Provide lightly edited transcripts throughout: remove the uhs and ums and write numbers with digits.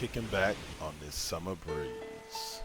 kicking back on this summer breeze.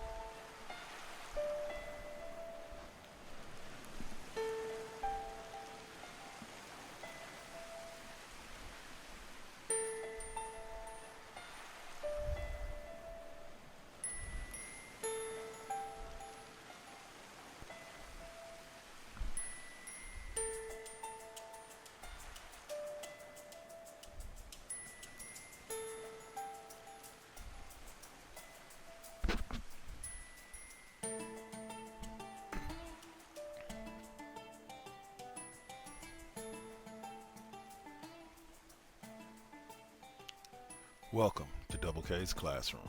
Welcome to Double K's Classroom.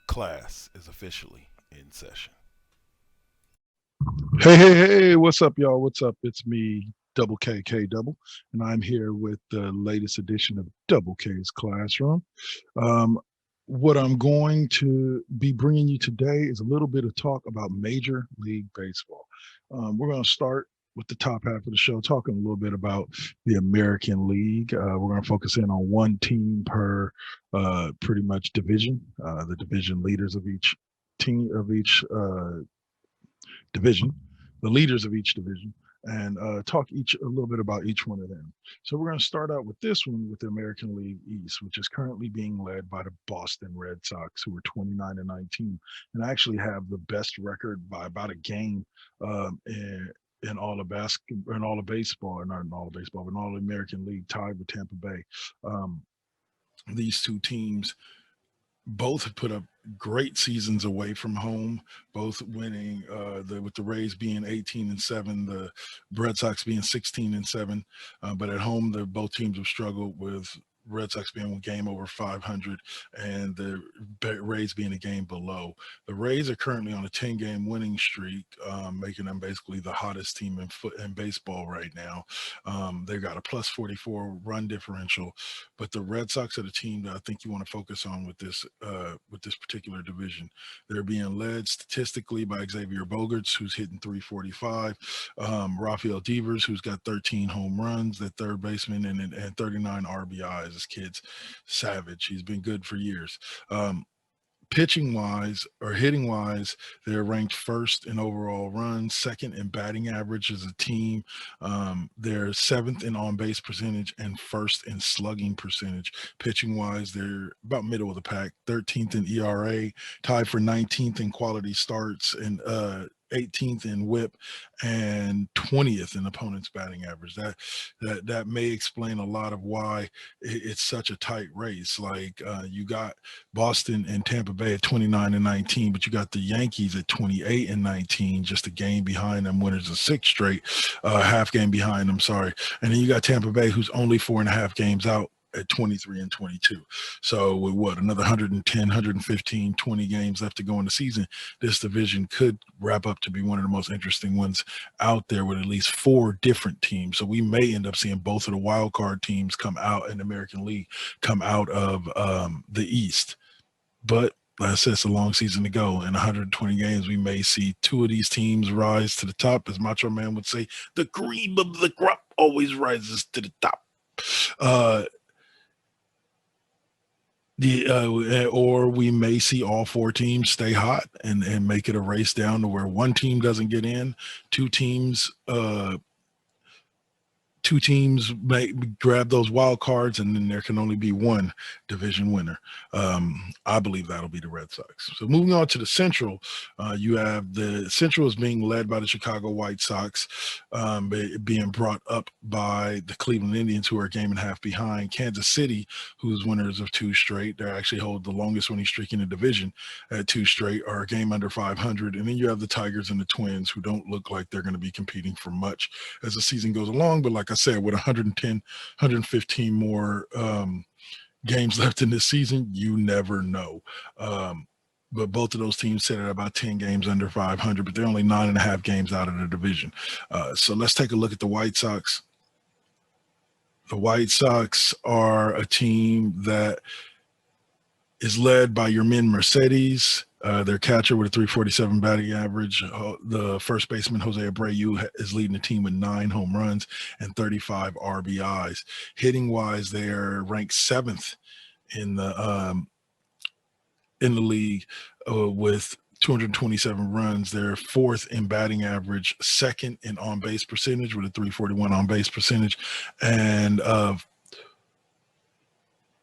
Class is officially in session. Hey, what's up, y'all? What's up? It's me, Double K Double, and I'm here with the latest edition of Double K's Classroom. Um, what I'm going to be bringing you today is a little bit of talk about Major League Baseball. We're going to start with the top half of the show, talking a little bit about the American League. We're going to focus in on one team per pretty much division, the division leaders of each team of each division, the leaders of each division, and talk a little bit about each one of them. So we're going to start out with this one with the American League East, which is currently being led by the Boston Red Sox, who are 29-19, and actually have the best record by about a game in all of basketball, in all of baseball, or not in all of baseball, but in all of the American League, tied with Tampa Bay. These two teams both have put up great seasons away from home, both winning with the Rays being 18-7, the Red Sox being 16-7. But at home, both teams have struggled, with Red Sox being a game over 500 and the Rays being a game below. The Rays are currently on a 10-game winning streak, making them basically the hottest team in baseball right now. They've got a plus 44 run differential, but the Red Sox are the team that I think you want to focus on with this particular division. They're being led statistically by Xavier Bogaerts, who's hitting 345, Rafael Devers, who's got 13 home runs, the third baseman, and 39 RBIs. This kid's savage. He's been good for years. Pitching wise or hitting wise, they're ranked first in overall runs, second in batting average as a team. They're seventh in on base percentage and first in slugging percentage. Pitching wise, they're about middle of the pack, 13th in ERA, tied for 19th in quality starts, and 18th in whip, and 20th in opponent's batting average. That may explain a lot of why it's such a tight race. Like you got Boston and Tampa Bay at 29-19, but you got the Yankees at 28-19, just a game behind them, winners of six straight, half game behind them, sorry. And then you got Tampa Bay, who's only 4.5 games out at 23-22. So with what, another 110, 115, 20 games left to go in the season, this division could wrap up to be one of the most interesting ones out there, with at least four different teams. So we may end up seeing both of the wild card teams come out in the American League, come out of the East. But like I said, it's a long season to go. In 120 games, we may see two of these teams rise to the top. As Macho Man would say, the cream of the crop always rises to the top. Or we may see all four teams stay hot and make it a race down to where one team doesn't get in, two teams may grab those wild cards, and then there can only be one division winner. I believe that'll be the Red Sox. So moving on to the Central, you have the Central is being led by the Chicago White Sox, being brought up by the Cleveland Indians, who are a game and a half behind. Kansas City, who's winners of two straight, they actually hold the longest winning streak in the division at two straight, are a game under 500. And then you have the Tigers and the Twins, who don't look like they're going to be competing for much as the season goes along. But like I said, with 110, 115 more games left in this season, you never know. But both of those teams sit at about 10 games under 500, but they're only 9.5 games out of the division. So let's take a look at the White Sox. The White Sox are a team that is led by Yermin Mercedes, their catcher with a 347 batting average. The first baseman, Jose Abreu, is leading the team with 9 home runs and 35 RBIs. Hitting wise, they're ranked 7th in the league with 227 runs. They're 4th in batting average, 2nd in on base percentage with a 341 on base percentage, and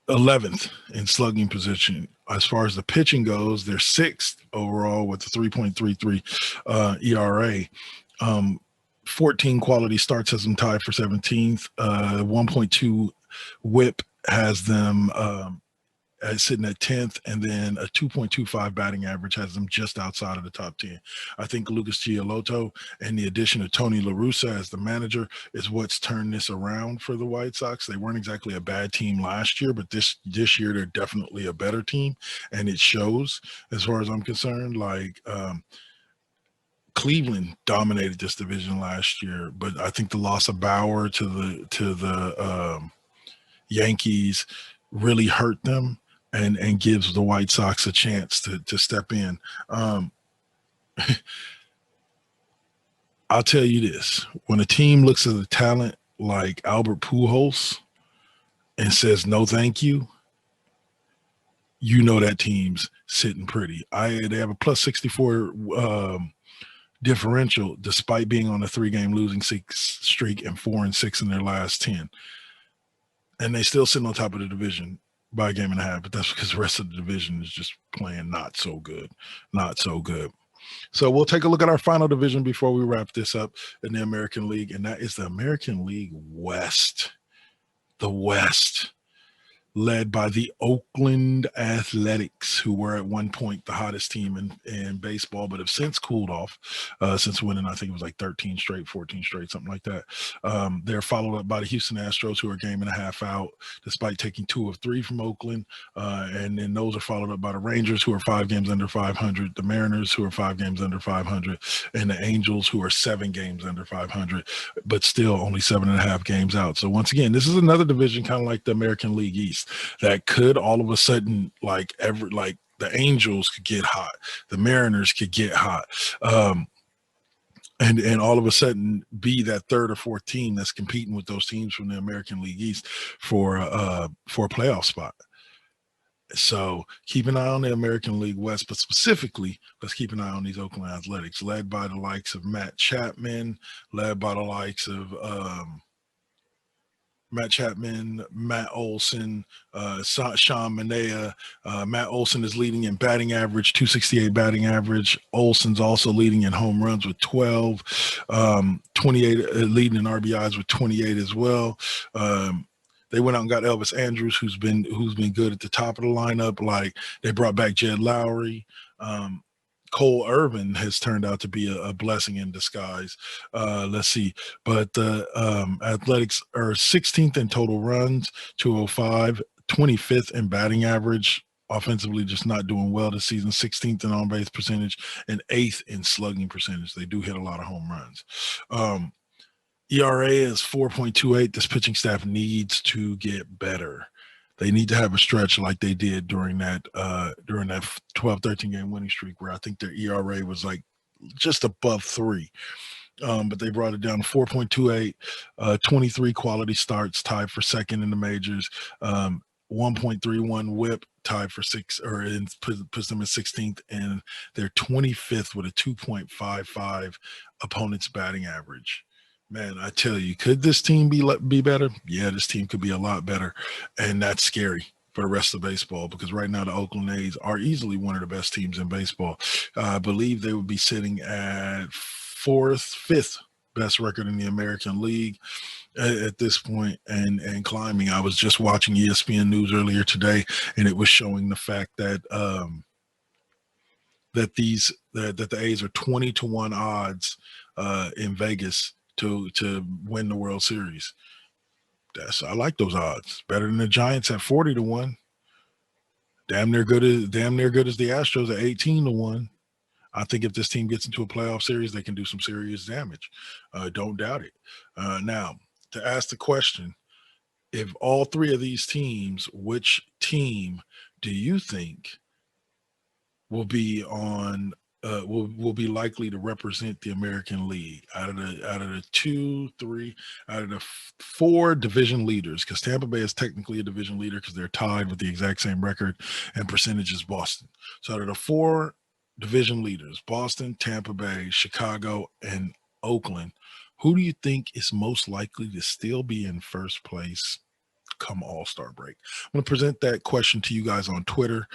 11th in slugging position. As far as the pitching goes, they're 6th overall with a 3.33 ERA. 14 quality starts has them tied for 17th. 1.2 whip has them sitting at 10th, and then a 2.25 batting average has them just outside of the top 10. I think Lucas Giolito and the addition of Tony La Russa as the manager is what's turned this around for the White Sox. They weren't exactly a bad team last year, but this year they're definitely a better team, and it shows as far as I'm concerned. Cleveland dominated this division last year, but I think the loss of Bauer to the Yankees really hurt them and gives the White Sox a chance to step in. I'll tell you this: when a team looks at a talent like Albert Pujols and says no, thank you, you know that team's sitting pretty. They have a plus 64 differential despite being on a 3-game losing streak and 4-6 in their last 10, and they still sit on top of the division by a game and a half, but that's because the rest of the division is just playing not so good. So we'll take a look at our final division before we wrap this up in the American League, and that is the American League West. The West, led by the Oakland Athletics, who were at one point the hottest team in baseball, but have since cooled off since winning, I think it was like 13 straight, 14 straight, something like that. They're followed up by the Houston Astros, who are a game and a half out, despite taking 2 of 3 from Oakland. And then those are followed up by the Rangers, who are 5 games under 500, the Mariners, who are 5 games under 500, and the Angels, who are 7 games under 500, but still only 7.5 games out. So once again, this is another division kind of like the American League East that could all of a sudden, like the Angels could get hot, the Mariners could get hot, and all of a sudden be that 3rd or 4th team that's competing with those teams from the American League East for a playoff spot. So keep an eye on the American League West, but specifically, let's keep an eye on these Oakland Athletics, led by the likes of Matt Chapman, led by the likes of Matt Chapman, Matt Olson, Sean Manaea. Matt Olson is leading in batting average, 268 batting average. Olson's also leading in home runs with 12, 28, leading in RBIs with 28 as well. They went out and got Elvis Andrus, who's been good at the top of the lineup. Like, they brought back Jed Lowry. Cole Irvin has turned out to be a blessing in disguise. Let's see. But the Athletics are 16th in total runs, 205, 25th in batting average. Offensively, just not doing well this season. 16th in on-base percentage and 8th in slugging percentage. They do hit a lot of home runs. ERA is 4.28. This pitching staff needs to get better. They need to have a stretch like they did during that 12, 13 game winning streak, where I think their ERA was like just above 3. But they brought it down to 4.28, 23 quality starts, tied for 2nd in the majors, 1.31 whip, tied for 6, or puts them in 16th, and they're 25th with a 2.55 opponent's batting average. Man, I tell you, could this team be better? Yeah, this team could be a lot better, and that's scary for the rest of baseball, because right now the Oakland A's are easily one of the best teams in baseball. I believe they would be sitting at 4th, 5th best record in the American League at this point, and climbing. I was just watching ESPN News earlier today, and it was showing the fact that that the A's are 20-1 odds in Vegas to win the World Series. I like those odds. Better than the Giants at 40-1. Damn near good as the Astros at 18-1. I think if this team gets into a playoff series, they can do some serious damage. Don't doubt it. Now, to ask the question, if all 3 of these teams, which team do you think will be on will be likely to represent the American League out of the four division leaders? Because Tampa Bay is technically a division leader because they're tied with the exact same record and percentage as Boston. So out of the four division leaders, Boston, Tampa Bay, Chicago, and Oakland, who do you think is most likely to still be in first place come All-Star break? I'm going to present that question to you guys on Twitter.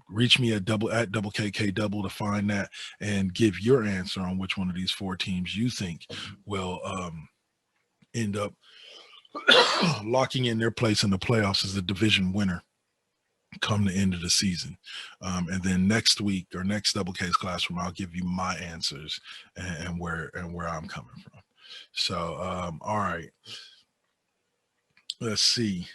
Reach me at double KK double to find that and give your answer on which one of these four teams you think will end up locking in their place in the playoffs as the division winner come the end of the season. And then next week or next Double K's Classroom, I'll give you my answers and where I'm coming from. So, all right. Let's see.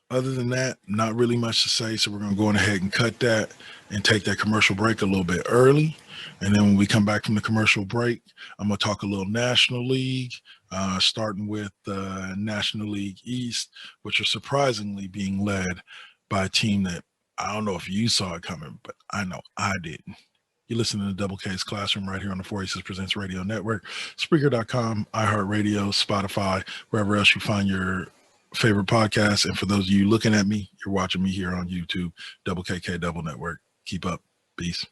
Other than that, not really much to say. So we're going to go on ahead and cut that and take that commercial break a little bit early. And then when we come back from the commercial break, I'm going to talk a little National League, starting with the National League East, which are surprisingly being led by a team that I don't know if you saw it coming, but I know I didn't. You're listening to Double K's Classroom right here on the 486 Presents Radio Network, Spreaker.com, iHeartRadio, Spotify, wherever else you find your favorite podcast. And for those of you looking at me, you're watching me here on YouTube, Double KK Double Network. Keep up. Peace.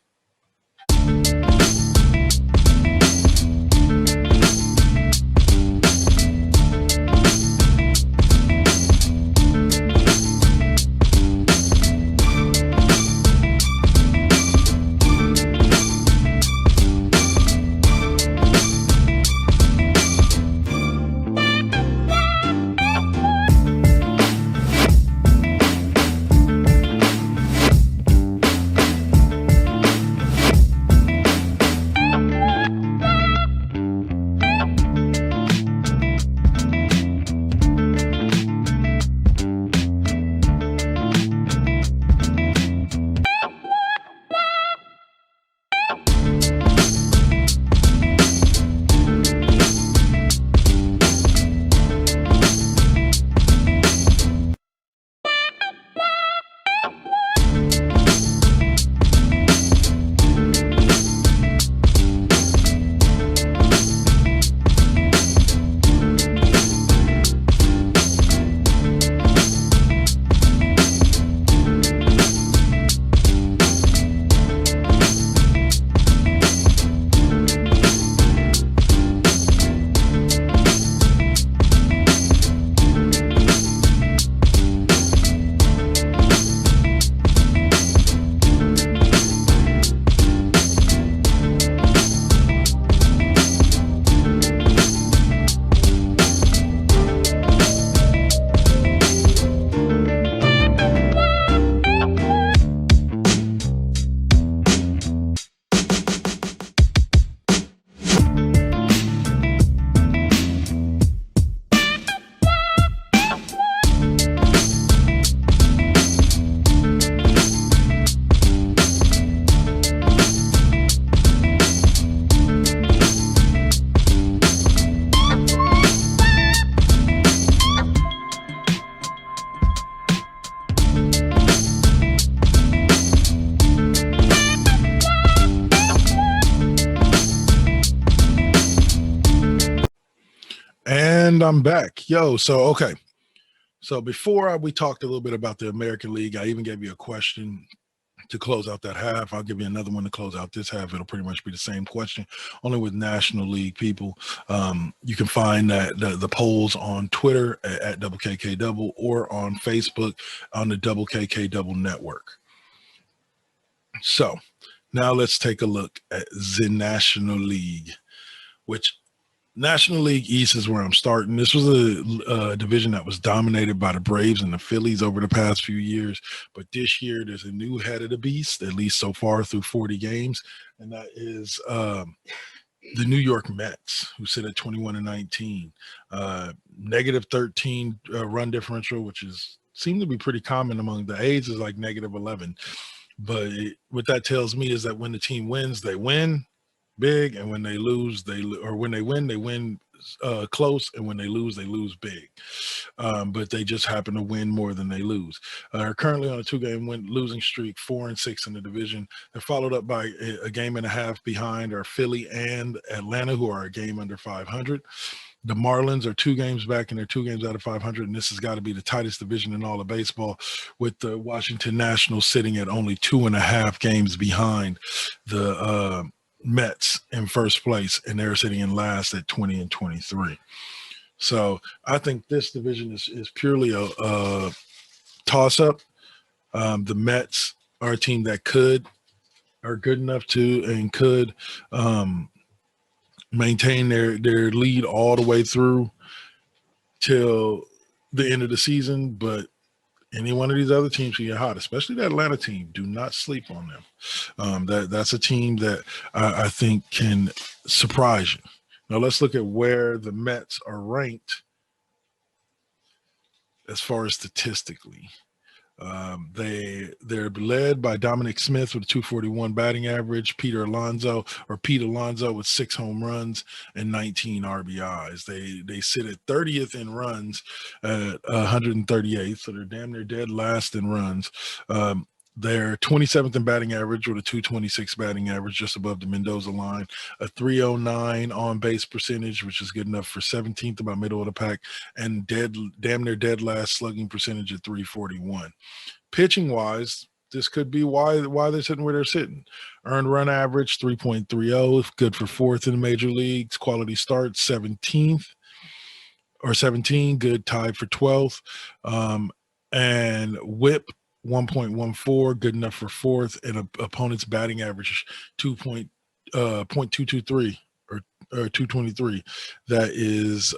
And I'm back. Okay. So before we talked a little bit about the American League, I even gave you a question to close out that half. I'll give you another one to close out this half. It'll pretty much be the same question, only with National League people. You can find that the polls on Twitter at Double KK Double or on Facebook on the Double KK Double Network. So now let's take a look at the National League, which National League East is where I'm starting. This was a division that was dominated by the Braves and the Phillies over the past few years. But this year, there's a new head of the beast, at least so far through 40 games, and that is the New York Mets, who sit at 21-19, negative 13 run differential, which seemed to be pretty common among the A's, is like negative 11. But what that tells me is that when the team wins, they win big, and when they lose, when they win close, and when they lose big. But they just happen to win more than they lose. Are currently on a 2-game losing streak, 4-6 in the division. They're followed up by a game and a half behind are Philly and Atlanta, who are a game under 500. The Marlins are 2 games back, and they're 2 games out of 500, and this has got to be the tightest division in all of baseball, with the Washington Nationals sitting at only 2.5 games behind the Mets in first place, and they're sitting in last at 20-23. So I think this division is purely a toss-up. The Mets are a team that are good enough to and could maintain their lead all the way through till the end of the season, but any one of these other teams can get hot, especially the Atlanta team. Do not sleep on them. That's a team that I think can surprise you. Now let's look at where the Mets are ranked as far as statistically. They're led by Dominic Smith with a 241 batting average, Pete Alonso with 6 home runs and 19 RBIs. They sit at 30th in runs at 138, so they're damn near dead last in runs. They're 27th in batting average with a 226 batting average, just above the Mendoza line, a 309 on base percentage, which is good enough for 17th, about middle of the pack, and damn near dead last slugging percentage at 341. Pitching wise, this could be why they're sitting where they're sitting. Earned run average 3.30, good for 4th in the major leagues. Quality starts 17th or 17, good, tied for 12th. And whip 1.14, good enough for 4th, and opponent's batting average 0.223 or 223. That is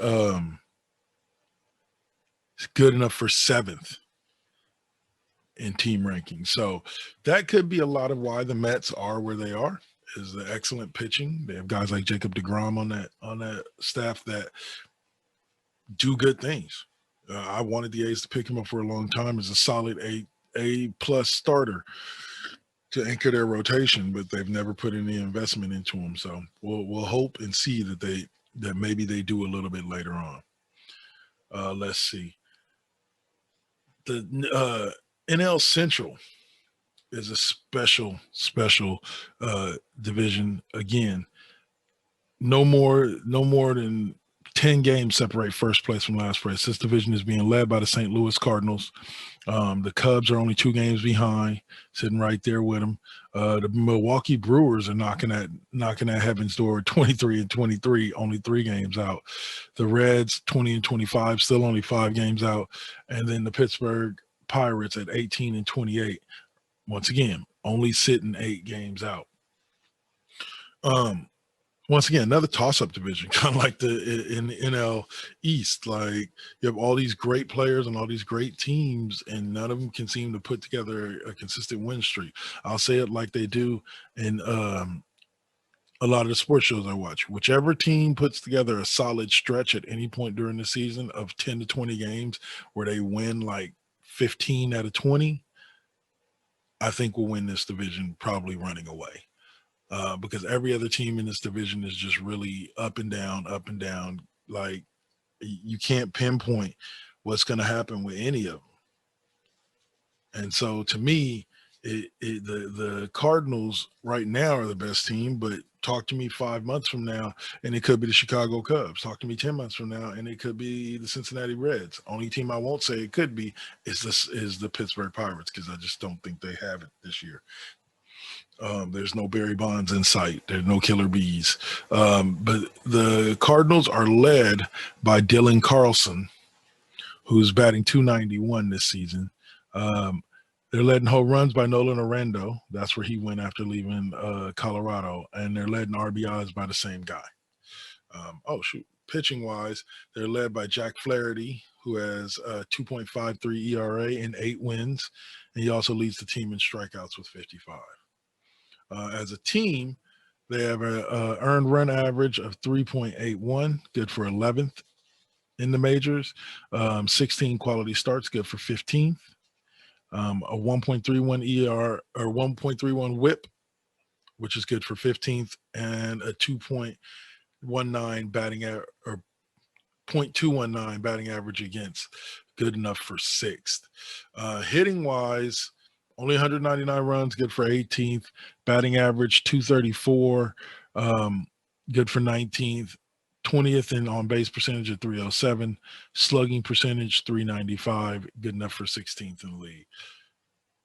good enough for 7th in team rankings. So that could be a lot of why the Mets are where they are, is the excellent pitching. They have guys like Jacob deGrom on that staff that do good things. I wanted the A's to pick him up for a long time as a solid A plus starter to anchor their rotation, but they've never put any investment into him. So we'll hope and see that maybe they do a little bit later on. Let's see. The NL Central is a special division. Again, no more than 10 games separate first place from last place. This division is being led by the St. Louis Cardinals. The Cubs are only 2 games behind, sitting right there with them. The Milwaukee Brewers are knocking at heaven's door, 23-23, only 3 games out. The Reds 20-25, still only 5 games out, and then the Pittsburgh Pirates at 18-28. Once again, only sitting 8 games out. Once again, another toss-up division, kind of like in the NL East. Like, you have all these great players and all these great teams, and none of them can seem to put together a consistent win streak. I'll say it like they do in a lot of the sports shows I watch. Whichever team puts together a solid stretch at any point during the season of 10 to 20 games where they win like 15 out of 20, I think will win this division, probably running away. Because every other team in this division is just really up and down. Like, you can't pinpoint what's going to happen with any of them. And so to me, the Cardinals right now are the best team, but talk to me 5 months from now, and it could be the Chicago Cubs. Talk to me 10 months from now, and it could be the Cincinnati Reds. Only team I won't say it could be is the Pittsburgh Pirates, because I just don't think they have it this year. There's no Barry Bonds in sight. There's no killer bees. But the Cardinals are led by Dylan Carlson, who's batting .291 this season. They're led in home runs by Nolan Arendo. That's where he went after leaving Colorado. And they're led in RBIs by the same guy. Pitching-wise, they're led by Jack Flaherty, who has a 2.53 ERA and 8 wins. And he also leads the team in strikeouts with 55. As a team, they have an earned run average of 3.81, good for 11th in the majors. 16 quality starts, good for 15th. A 1.31 ER or 1.31 WHIP, which is good for 15th, and a 2.19 batting or .219 batting average against, good enough for 6th. Hitting wise, only 199 runs, good for 18th. Batting average 234, good for 19th. 20th in on base percentage at 307, slugging percentage 395, good enough for 16th in the league.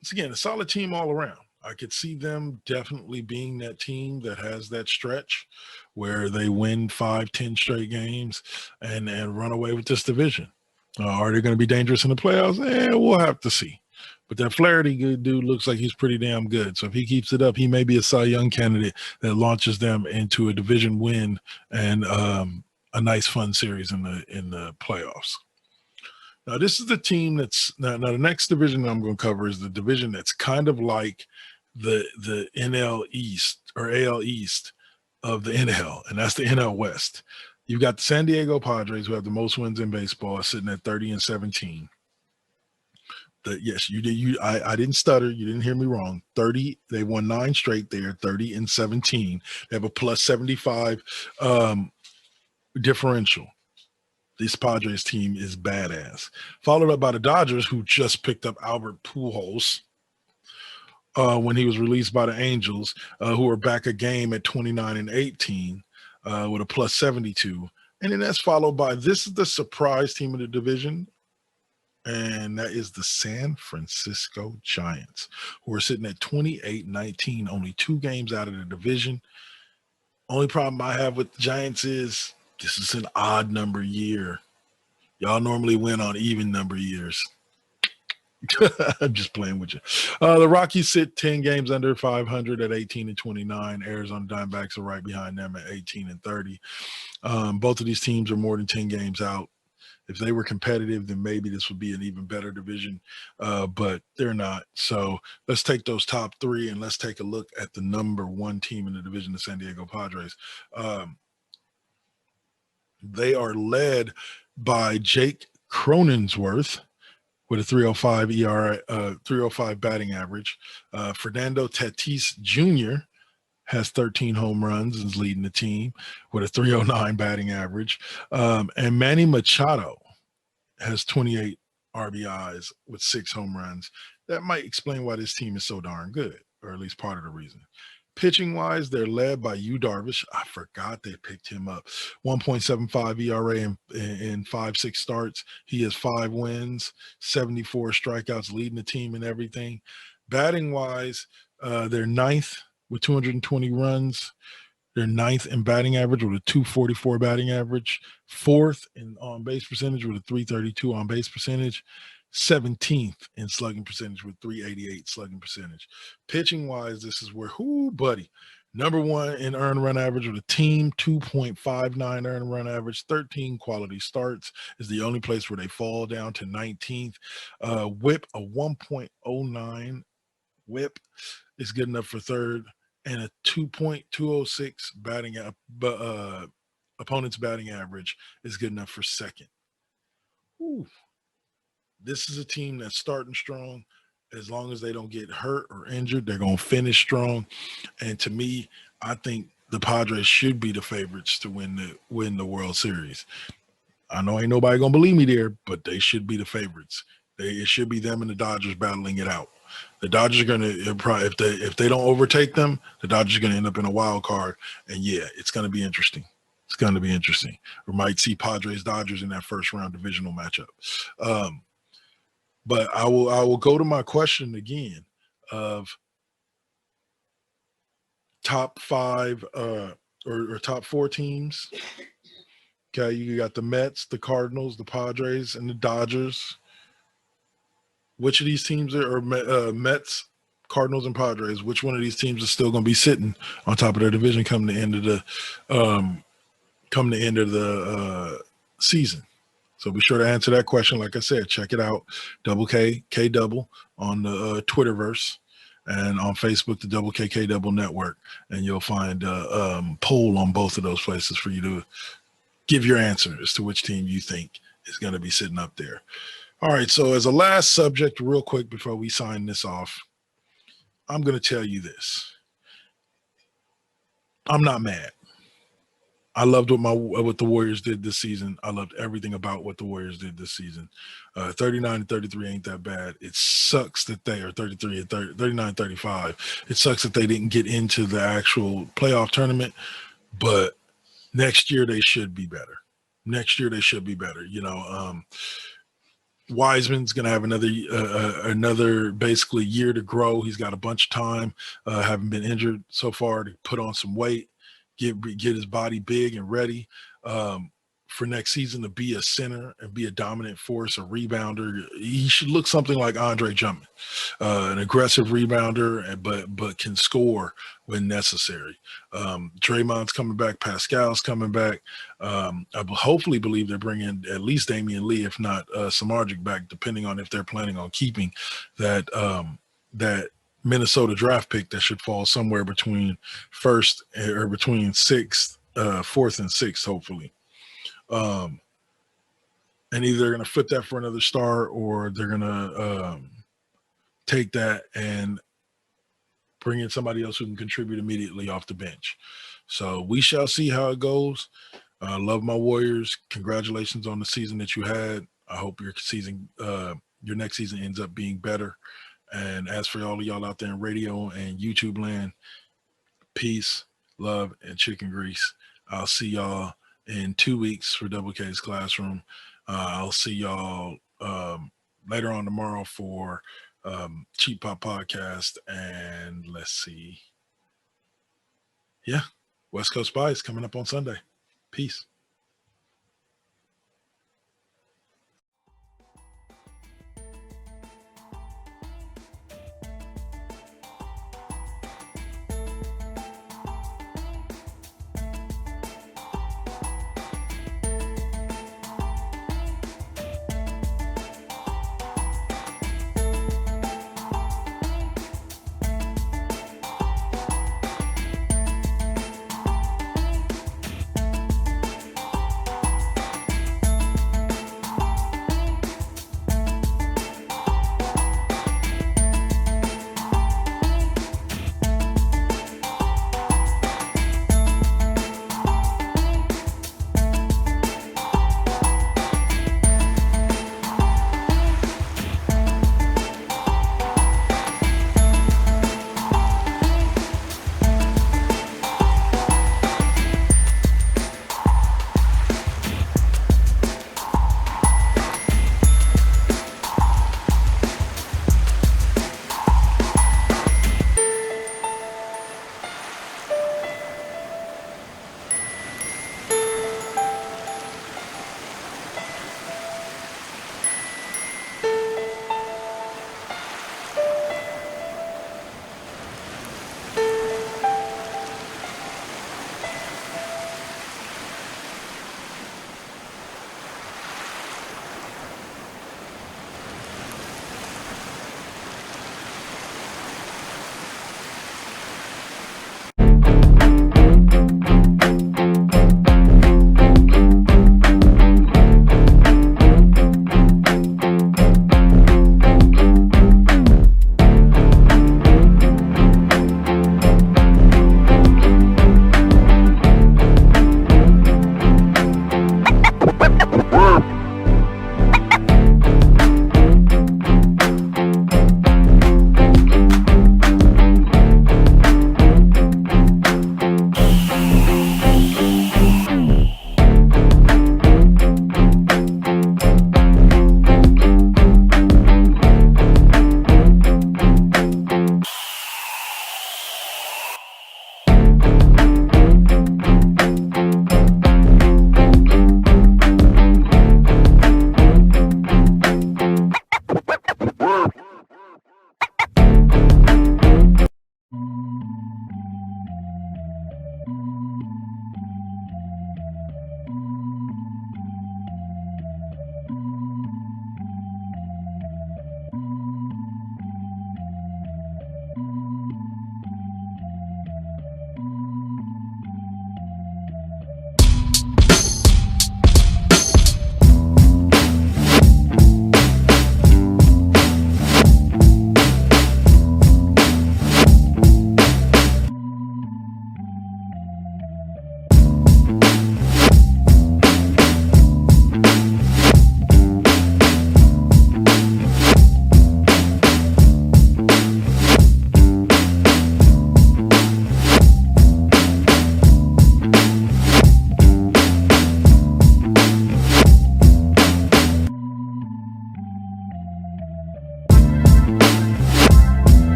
It's again a solid team all around. I could see them definitely being that team that has that stretch where they win 5-10 straight games and run away with this division. Are they going to be dangerous in the playoffs? We'll have to see. But that Flaherty good dude looks like he's pretty damn good. So if he keeps it up, he may be a Cy Young candidate that launches them into a division win and a nice fun series in the playoffs. Now, this is the team that's now the next division I'm going to cover is the division that's kind of like the NL East or AL East of the NL, and that's the NL West. You've got the San Diego Padres, who have the most wins in baseball, sitting at 30-17. Yes, you did. I didn't stutter. You didn't hear me wrong. 30. They won 9 straight there, 30-17. They have a plus 75 differential. This Padres team is badass. Followed up by the Dodgers, who just picked up Albert Pujols when he was released by the Angels, who are back a game at 29-18 with a plus 72. And then that's followed by, this is the surprise team in the division, and that is the San Francisco Giants, who are sitting at 28-19, only 2 games out of the division. Only problem I have with the Giants is this is an odd number year. Y'all normally win on even number years. I'm just playing with you. The Rockies sit 10 games under 500 at 18-29. Arizona Diamondbacks are right behind them at 18-30. Both of these teams are more than 10 games out. If they were competitive, then maybe this would be an even better division, but they're not. So let's take those top 3 and let's take a look at the number 1 team in the division, the San Diego Padres. They are led by Jake Cronenworth with a 305 ERA, 305 batting average. Fernando Tatis Jr. has 13 home runs and is leading the team with a 309 batting average. And Manny Machado has 28 RBIs with 6 home runs. That might explain why this team is so darn good, or at least part of the reason. Pitching-wise, they're led by Yu Darvish. I forgot they picked him up. 1.75 ERA in 5-6 starts. He has 5 wins, 74 strikeouts, leading the team and everything. Batting-wise, they're 9th with 220 runs. They're 9th in batting average with a 244 batting average. 4th in on-base percentage with a 332 on-base percentage. 17th in slugging percentage with 388 slugging percentage. Pitching wise, this is where, buddy, number 1 in earned run average with a team, 2.59 earned run average, 13 quality starts is the only place where they fall down to 19th. Whip, a 1.09 whip is good enough for 3rd, and a 2.206 batting opponent's batting average is good enough for 2nd. Ooh. This is a team that's starting strong. As long as they don't get hurt or injured, they're going to finish strong. And to me, I think the Padres should be the favorites to win the World Series. I know ain't nobody going to believe me there, but they should be the favorites. It should be them and the Dodgers battling it out. The Dodgers are going to probably, if they don't overtake them, the Dodgers are going to end up in a wild card. And yeah, it's going to be interesting. It's going to be interesting. We might see Padres Dodgers in that first round divisional matchup. But I will go to my question again of top 5 or top 4 teams. Okay, you got the Mets, the Cardinals, the Padres, and the Dodgers. Which of these teams are Mets, Cardinals, and Padres? Which one of these teams is still going to be sitting on top of their division come the end of the season? So be sure to answer that question. Like I said, check it out. Double K Double on the Twitterverse and on Facebook, the Double K Double Network. And you'll find a poll on both of those places for you to give your answer as to which team you think is going to be sitting up there. All right. So as a last subject, real quick before we sign this off, I'm going to tell you this. I'm not mad. I loved what the Warriors did this season. I loved everything about what the Warriors did this season. 39-33 ain't that bad. It sucks that they are 33 and 39-35. It sucks that they didn't get into the actual playoff tournament, but next year they should be better. Next year they should be better. Wiseman's going to have another basically year to grow. He's got a bunch of time, haven't been injured so far, to put on some weight, get his body big and ready for next season to be a center and be a dominant force, a rebounder. He should look something like Andre Drummond, an aggressive rebounder, but can score when necessary. Draymond's coming back. Pascal's coming back. I hopefully believe they're bringing at least Damian Lee, if not Samardzic, back, depending on if they're planning on keeping that Minnesota draft pick that should fall somewhere between fourth and sixth, hopefully. And either they're going to flip that for another star, or they're going to take that and bring in somebody else who can contribute immediately off the bench. So we shall see how it goes. I love my Warriors. Congratulations on the season that you had. I hope your next season ends up being better. And as for all of y'all out there in radio and YouTube land, peace, love, and chicken grease. I'll see y'all in 2 weeks for Double K's Classroom. I'll see y'all later on tomorrow for Cheap Pop Podcast. And let's see. Yeah, West Coast Spies coming up on Sunday. Peace.